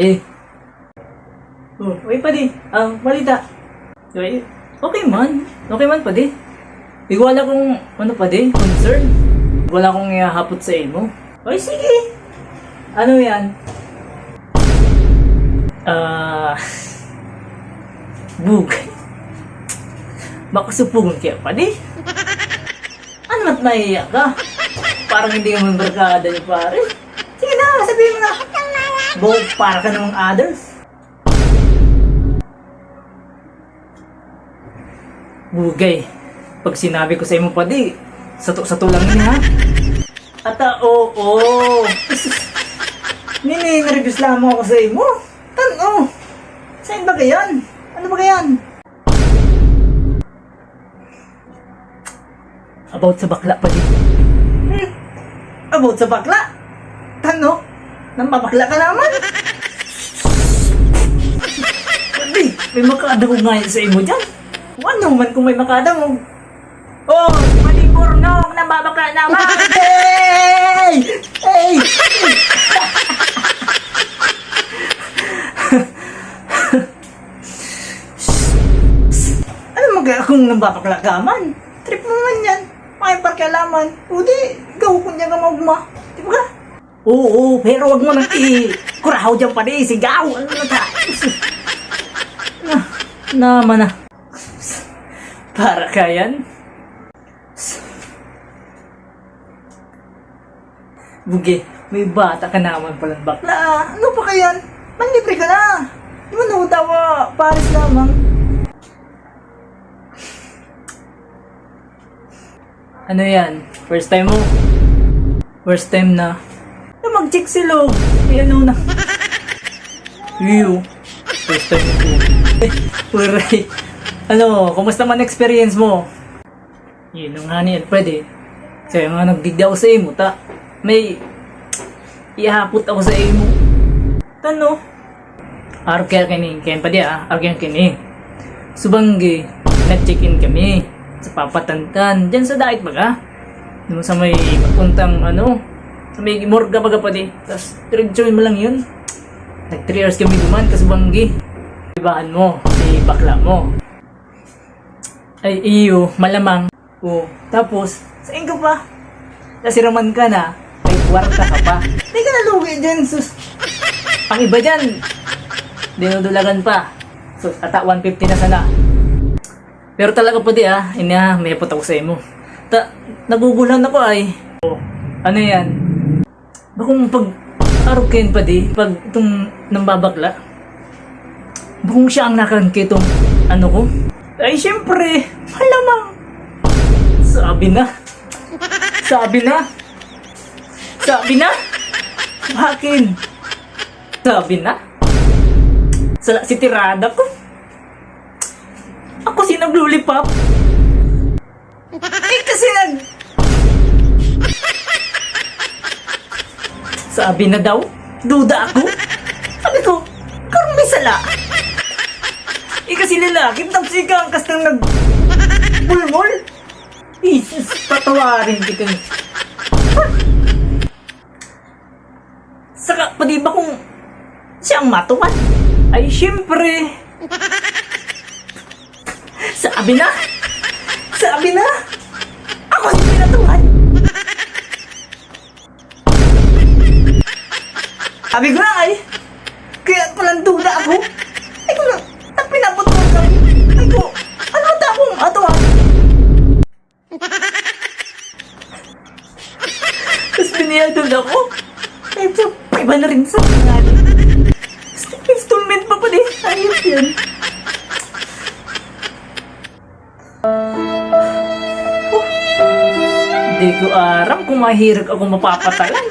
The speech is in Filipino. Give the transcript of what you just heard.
pade. Oh, uy pade, balita. Uy, okay man pade. Wala kong, ano pade, concern. Wala akong ihahapot sa imo. Uy, sige. Ano yan? Bugay. Baka supugon kaya pade. Ano mat naiiyak ka? Parang hindi ka man barkada niyo pare. Sige na, sabihin mo na. Bog para ka namang others. Bugay. Pag sinabi ko sa imo pa di, sato lang ni ha. Oo. Nini, na-reviews lamang ako sa imo. Tano. Saan ba kayan? Ano ba kayan? About sa bakla pa di. About sa bakla? Tano? Nambabakla ka naman? Hindi, may makadamog nga sa imo dyan. Ano man kung may makadamog? Oh, maliburnong, nambabakla naman! Hey! Ano magaya kung nambabakla ka man? Trip mo man yan. May parkalaman. O di, ikaw kung niya ka magma. Di ba ka? Oo, pero wag mo nang kurahaw dyan pa di. Sigaw! Ano na ta? Naman na. Para ka yan? Bugi, may bata ka naman palang bakla. Ano pa kayan? Manlibre ka na. Di mo nautawa, Paris lamang. Ano yan? First time mo? First time na? Na mag-check si Log. Ano na? First time mo po. Uray. Ano, kumusta man experience mo? Yun ang nga niyan, pwede. Kaya nga nagdigda ako sa imo, ta. May ihapot ako sa imo. Tano? Arker kini, kayan pa di arker kini. Subanggi, nag-check-in kami sa Papatantan. Diyan sa Dait baga. Doon sa may papuntang sa may morga baga pa di. Tapos, diretsuin mo lang yun. Nag 3 hours kami duman, kasubanggi. Ibahan mo, si bakla mo. Ay, iyo, malamang. Oh, tapos, saan ka pa? Nasiraman ka na, may kwarta ka pa. Hindi ka nalugi dyan, sus. Ang iba dyan, dinudulagan pa. Sus, ata 150 na sana. Pero talaga pa di may hapot ako sa imo. Nagugulan ako ay. Oh, ano yan? Bakong pag-arukin pa di, pag itong nambabakla, bakong siya ang nakangkitong ko? Ay, syempre, malamang. Sabi na. Bakin. Sabi na. Sala si tirada ko. Ako si nag-lollipop. Kasi Sabi na daw. Duda ako. Sabi ko, karong may sala. Kasi lalaki, tapos ikaw ang kastang nag-bulmol. Jesus, patawarin kita. Saka, pa di ba kung siya ang matuwan? Ay, syempre. Sabi na. Ako si pinatuwan. Sabi ko na ay, kaya palang duda ako. Ay ko lang, pinapatuwan kami. Ay ko, ano ba akong atuwan? Tapos piniyadol ako. Ay, iba na rin sa nangyari. Installment pa din. Ayos yan. Di ko aram kung mahirap ako mapapatalan.